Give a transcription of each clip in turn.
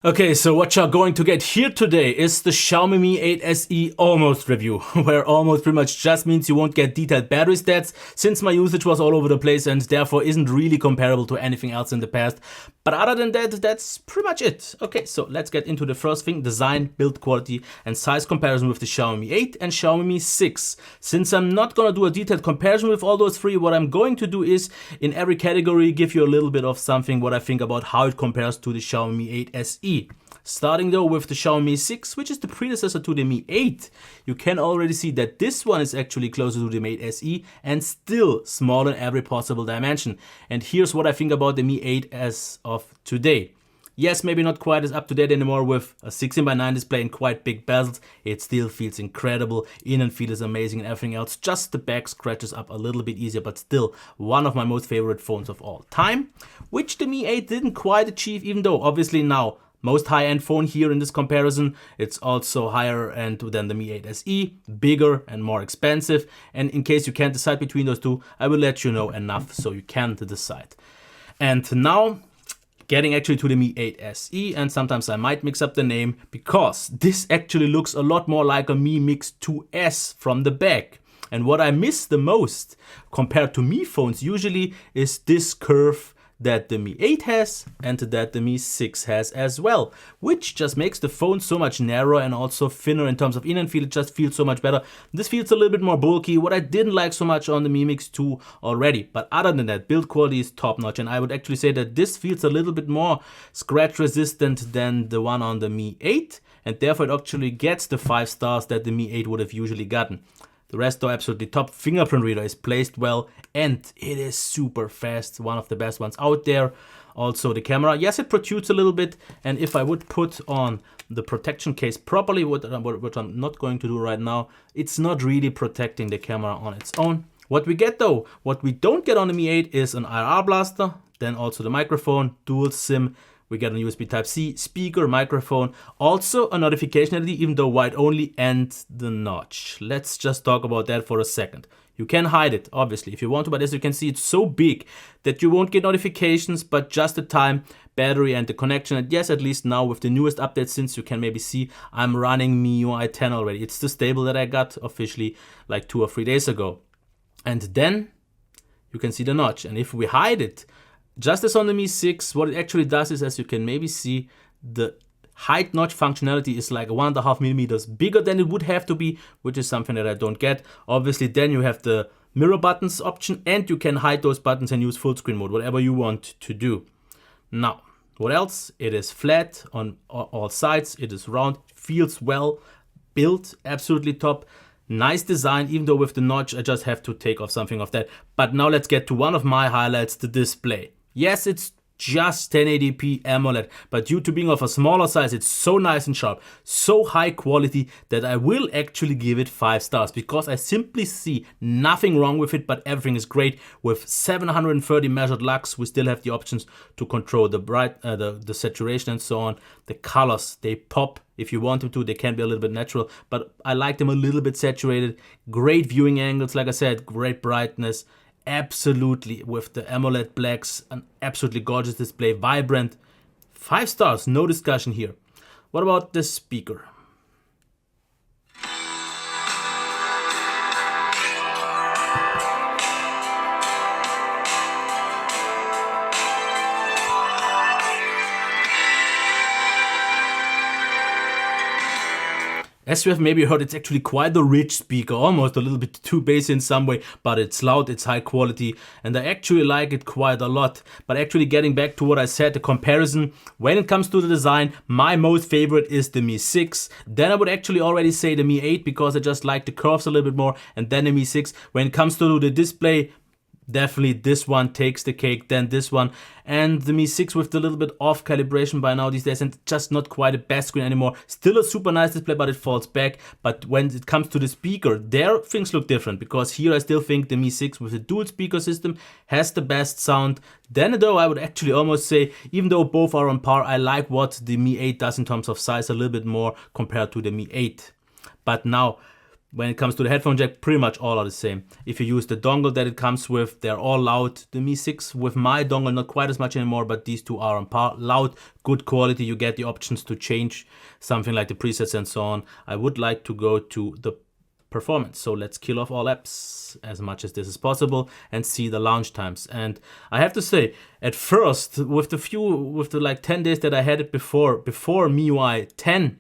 Okay, so what you're going to get here today is the Xiaomi Mi 8 SE almost review, where almost pretty much just means you won't get detailed battery stats, since my usage was all over the place and therefore isn't really comparable to anything else in the past. But other than that, that's pretty much it. Okay, so let's get into the first thing: design, build quality and size comparison with the Xiaomi Mi 8 and Xiaomi Mi 6. Since I'm not gonna do a detailed comparison with all those three, what I'm going to do is, in every category, give you a little bit of something what I think about how it compares to the Xiaomi Mi 8 SE. Starting though with the Xiaomi Mi 6, which is the predecessor to the Mi 8, you can already see that this one is actually closer to the Mi 8 SE and still small in every possible dimension. And here's what I think about the Mi 8 as of today. Yes, maybe not quite as up to date anymore with a 16:9 display and quite big bezels. It still feels incredible, in and feel is amazing and everything else. Just the back scratches up a little bit easier, but still one of my most favorite phones of all time, which the Mi 8 didn't quite achieve, even though obviously now most high-end phone here in this comparison. It's also higher end than the Mi 8 SE, bigger and more expensive. And in case you can't decide between those two, I will let you know enough so you can decide. And now, getting actually to the Mi 8 SE, and sometimes I might mix up the name because this actually looks a lot more like a Mi Mix 2S from the back. And what I miss the most compared to Mi phones usually is this curve that the Mi 8 has and that the Mi 6 has as well, which just makes the phone so much narrower and also thinner in terms of in and feel. It just feels so much better. This feels a little bit more bulky, what I didn't like so much on the Mi Mix 2 already. But other than that, build quality is top notch, and I would actually say that this feels a little bit more scratch resistant than the one on the Mi 8, and therefore it actually gets the 5 stars that the Mi 8 would have usually gotten. The rest though, absolutely top. Fingerprint reader is placed well and it is super fast, one of the best ones out there. Also the camera, yes, it protrudes a little bit, and if I would put on the protection case properly, which I'm not going to do right now, it's not really protecting the camera on its own. What we get though, what we don't get on the Mi 8 is an IR blaster, then also the microphone, dual SIM. We get a USB Type-C, speaker, microphone, also a notification LED, even though white only, and the notch. Let's just talk about that for a second. You can hide it, obviously, if you want to, but as you can see, it's so big that you won't get notifications, but just the time, battery, and the connection. And yes, at least now with the newest update, since you can maybe see, I'm running MIUI 10 already. It's the stable that I got officially like 2 or 3 days ago. And then you can see the notch. And if we hide it, just as on the Mi 6, what it actually does is, as you can maybe see, the height notch functionality is like 1.5 millimeters bigger than it would have to be, which is something that I don't get. Obviously, then you have the mirror buttons option, and you can hide those buttons and use full screen mode, whatever you want to do. Now, what else? It is flat on all sides. It is round, feels well built, absolutely top. Nice design, even though with the notch, I just have to take off something of that. But now let's get to one of my highlights, the display. Yes, it's just 1080p AMOLED, but due to being of a smaller size, it's so nice and sharp, so high quality that I will actually give it 5 stars, because I simply see nothing wrong with it, but everything is great. With 730 measured lux, we still have the options to control the the saturation and so on. The colors, they pop. If you want them to, they can be a little bit natural, but I like them a little bit saturated. Great viewing angles, like I said, great brightness. Absolutely, with the AMOLED blacks, an absolutely gorgeous display, vibrant. 5 stars, no discussion here. What about the speaker? As you have maybe heard, it's actually quite a rich speaker, almost a little bit too bassy in some way, but it's loud, it's high quality, and I actually like it quite a lot. But actually, getting back to what I said, the comparison, when it comes to the design, my most favorite is the Mi 6. Then I would actually already say the Mi 8, because I just like the curves a little bit more, and then the Mi 6. When it comes to the display, definitely this one takes the cake, then this one, and the Mi 6 with the little bit off calibration by now these days, and just not quite a best screen anymore. Still a super nice display, but it falls back. But when it comes to the speaker, there things look different, because here I still think the Mi 6 with the dual speaker system has the best sound. Then though, I would actually almost say, even though both are on par, I like what the Mi 8 does in terms of size a little bit more compared to the Mi 8. But now, When it comes to the headphone jack, pretty much all are the same. If you use the dongle that it comes with, they're all loud. The Mi 6 with my dongle, not quite as much anymore, but these two are on par. Loud, good quality. You get the options to change something like the presets and so on. I would like to go to the performance. So let's kill off all apps as much as this is possible and see the launch times. And I have to say, at first, with the like 10 days that I had it before MIUI 10,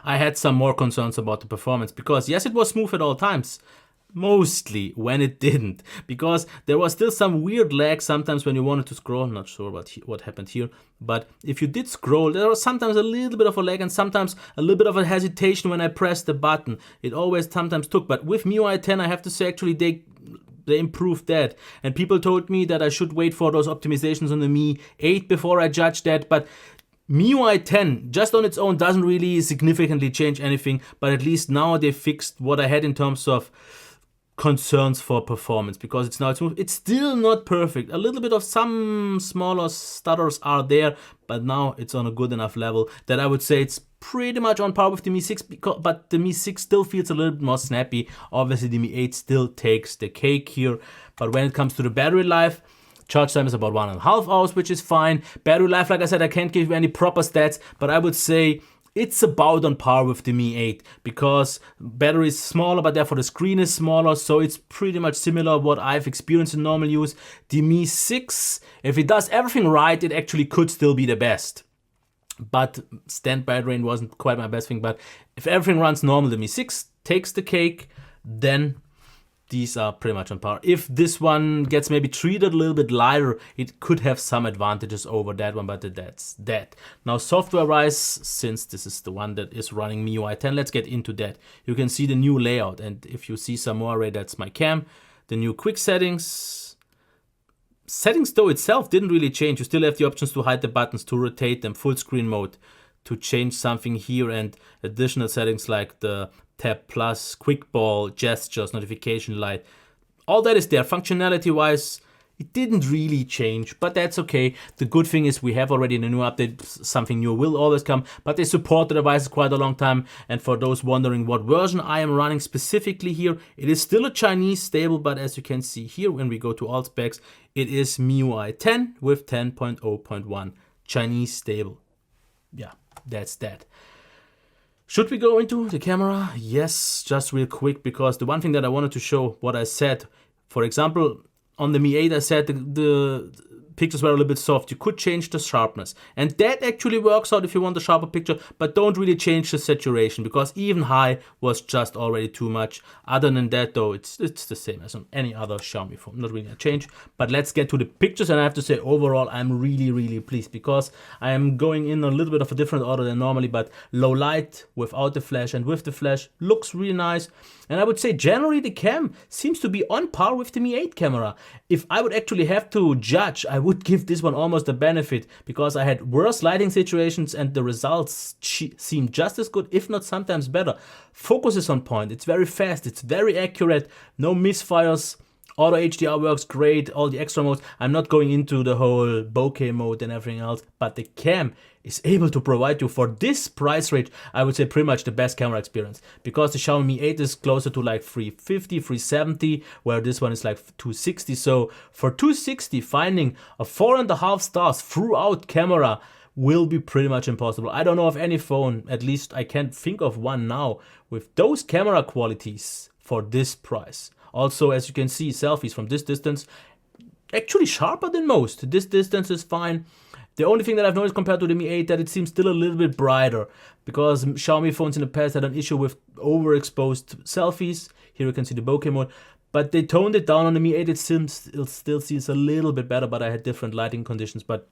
I had some more concerns about the performance, because yes, it was smooth at all times, mostly when it didn't, because there was still some weird lag sometimes when you wanted to scroll. Not sure what happened here, but if you did scroll, there was sometimes a little bit of a lag and sometimes a little bit of a hesitation when I pressed the button. It always sometimes took, but with MIUI 10 I have to say actually they improved that, and people told me that I should wait for those optimizations on the Mi 8 before I judge that, but MIUI 10 just on its own doesn't really significantly change anything, but at least now they fixed what I had in terms of concerns for performance, because it's now smooth. It's still not perfect. A little bit of some smaller stutters are there, but now it's on a good enough level that I would say it's pretty much on par with the Mi 6, but the Mi 6 still feels a little bit more snappy. Obviously the Mi 8 still takes the cake here, but when it comes to the battery life, charge time is about 1.5 hours, which is fine. Battery life, like I said, I can't give you any proper stats, but I would say it's about on par with the Mi 8, because battery is smaller, but therefore the screen is smaller, so it's pretty much similar what I've experienced in normal use. The Mi 6, if it does everything right, it actually could still be the best. But standby range wasn't quite my best thing, but if everything runs normal, the Mi 6 takes the cake, then these are pretty much on par. If this one gets maybe treated a little bit lighter, it could have some advantages over that one, but that's that. Now software-wise, since this is the one that is running MIUI 10, let's get into that. You can see the new layout, and if you see some more array, that's my cam. The new quick settings. Settings though itself didn't really change. You still have the options to hide the buttons, to rotate them, full screen mode, to change something here, and additional settings like the Tab Plus, Quick Ball, Gestures, Notification Light. All that is there. Functionality wise, it didn't really change, but that's okay. The good thing is we have already in the new update, something new will always come, but they support the devices quite a long time. And for those wondering what version I am running specifically here, it is still a Chinese stable, but as you can see here, when we go to all specs, it is MIUI 10 with 10.0.1 Chinese stable. Yeah, that's that. Should we go into the camera? Yes, just real quick, because the one thing that I wanted to show, what I said, for example, on the Mi 8 I said the pictures were a little bit soft. You could change the sharpness, and that actually works out if you want a sharper picture, but don't really change the saturation, because even high was just already too much. Other than that though, it's the same as on any other Xiaomi phone, not really a change. But let's get to the pictures, and I have to say overall I'm really pleased, because I am going in a little bit of a different order than normally, but low light without the flash and with the flash looks really nice. And I would say generally the cam seems to be on par with the Mi 8 camera. If I would actually have to judge, I would give this one almost a benefit, because I had worse lighting situations and the results seem just as good, if not sometimes better. Focus is on point, it's very fast, it's very accurate, no misfires. Auto HDR works great, all the extra modes. I'm not going into the whole bokeh mode and everything else, but the cam is able to provide you, for this price range, I would say pretty much the best camera experience, because the Xiaomi Mi 8 is closer to like 350, 370, where this one is like 260. So for 260, finding a 4.5 stars throughout camera will be pretty much impossible. I don't know of any phone, at least I can't think of one now, with those camera qualities for this price. Also, as you can see, selfies from this distance, actually sharper than most. This distance is fine. The only thing that I've noticed compared to the Mi 8, that it seems still a little bit brighter, because Xiaomi phones in the past had an issue with overexposed selfies. Here you can see the bokeh mode, but they toned it down on the Mi 8. It still seems a little bit better, but I had different lighting conditions. But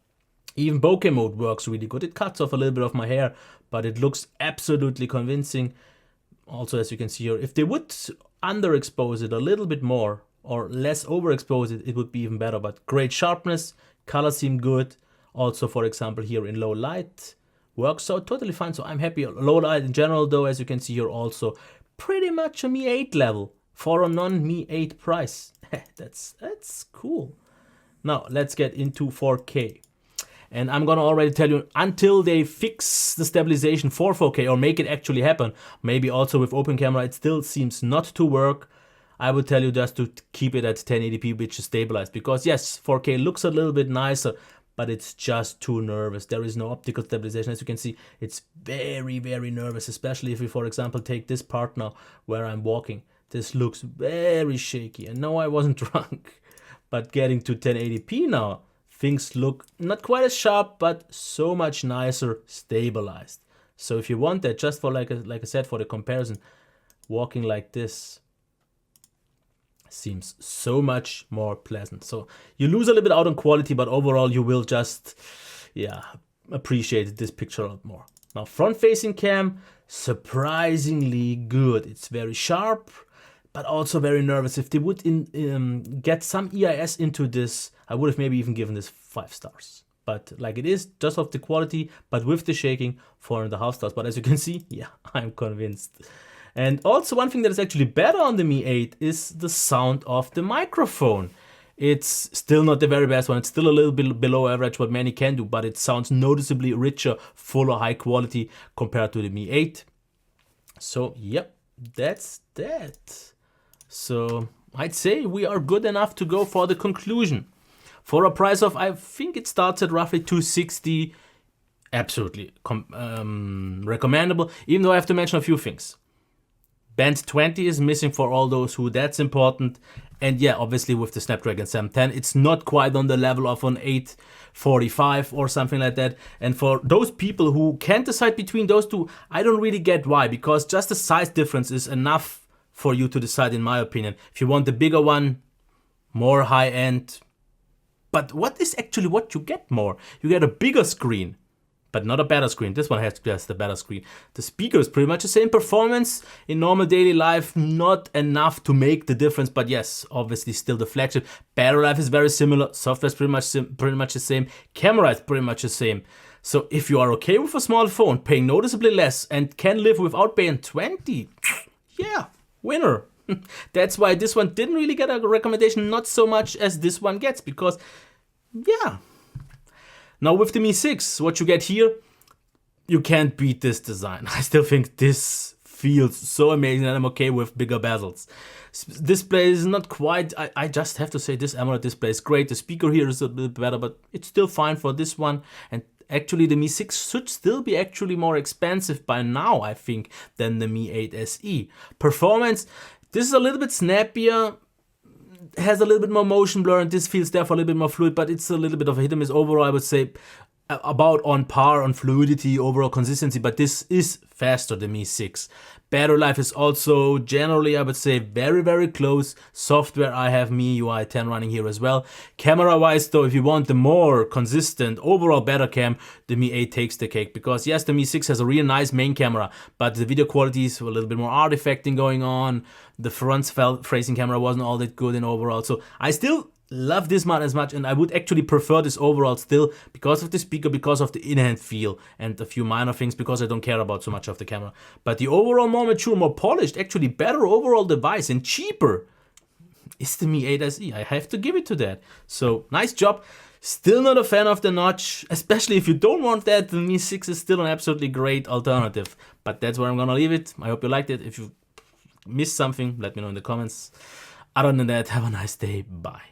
even bokeh mode works really good. It cuts off a little bit of my hair, but it looks absolutely convincing. Also, as you can see here, if they would underexpose it a little bit more or less overexpose it, it would be even better. But great sharpness, colors seem good. Also, for example, here in low light works out totally fine. So I'm happy. Low light in general though, as you can see here, also pretty much a Mi 8 level for a non-Mi 8 price. That's cool. Now let's get into 4K. And I'm gonna already tell you, until they fix the stabilization for 4K or make it actually happen, maybe also with open camera, it still seems not to work. I would tell you just to keep it at 1080p, which is stabilized, because yes, 4K looks a little bit nicer, but it's just too nervous. There is no optical stabilization. As you can see, it's very, very nervous, especially if we, for example, take this part now where I'm walking. This looks very shaky. And no, I wasn't drunk. But getting to 1080p now, things look not quite as sharp, but so much nicer stabilized. So if you want that, just for like I said, for the comparison, walking like this seems so much more pleasant. So you lose a little bit out on quality, but overall you will just, yeah, appreciate this picture a lot more. Now, front-facing cam, surprisingly good. It's very sharp, but also very nervous. If they would get some EIS into this, I would have maybe even given this 5 stars. But like it is, just of the quality, but with the shaking, 4.5 stars. But as you can see, yeah, I'm convinced. And also one thing that is actually better on the Mi 8 is the sound of the microphone. It's still not the very best one. It's still a little bit below average what many can do, but it sounds noticeably richer, fuller, high quality compared to the Mi 8. So yep, that's that. So I'd say we are good enough to go for the conclusion. For a price of, I think it starts at roughly 260, absolutely recommendable, even though I have to mention a few things. Band 20 is missing for all those who that's important. And yeah, obviously with the Snapdragon 710, it's not quite on the level of an 845 or something like that. And for those people who can't decide between those two, I don't really get why, because just the size difference is enough for you to decide, in my opinion. If you want the bigger one, more high-end. But what is actually what you get more? You get a bigger screen, but not a better screen. This one has the better screen. The speaker is pretty much the same performance in normal daily life, not enough to make the difference, but yes, obviously still the flagship. Battery life is very similar, software is pretty much the same, camera is pretty much the same. So if you are okay with a small phone, paying noticeably less, and can live without paying 20, yeah, winner. That's why this one didn't really get a recommendation, not so much as this one gets, because, yeah. Now with the Mi 6, what you get here, you can't beat this design. I still think this feels so amazing, and I'm okay with bigger bezels. Display is not quite, I just have to say this AMOLED display is great. The speaker here is a bit better, but it's still fine for this one. And actually the Mi 6 should still be actually more expensive by now, I think, than the Mi 8 SE. Performance, this is a little bit snappier, has a little bit more motion blur, and this feels therefore a little bit more fluid, but it's a little bit of a hit and miss. Overall, I would say about on par on fluidity, overall consistency, but this is faster than Mi 6. Battery life is also generally, I would say, very, very close. Software, I have MIUI 10 running here as well. Camera-wise, though, if you want the more consistent, overall better cam, the Mi 8 takes the cake. Because yes, the Mi 6 has a real nice main camera, but the video quality is a little bit more artifacting going on. The front-facing camera wasn't all that good in overall. So I still love this one as much, and I would actually prefer this overall still because of the speaker, because of the in-hand feel, and a few minor things because I don't care about so much of the camera. But the overall more mature, more polished, actually better overall device and cheaper is the Mi 8 SE. I have to give it to that. So nice job. Still not a fan of the notch, especially if you don't want that. The Mi 6 is still an absolutely great alternative. But that's where I'm gonna leave it. I hope you liked it. If you missed something, let me know in the comments. Other than that, have a nice day. Bye.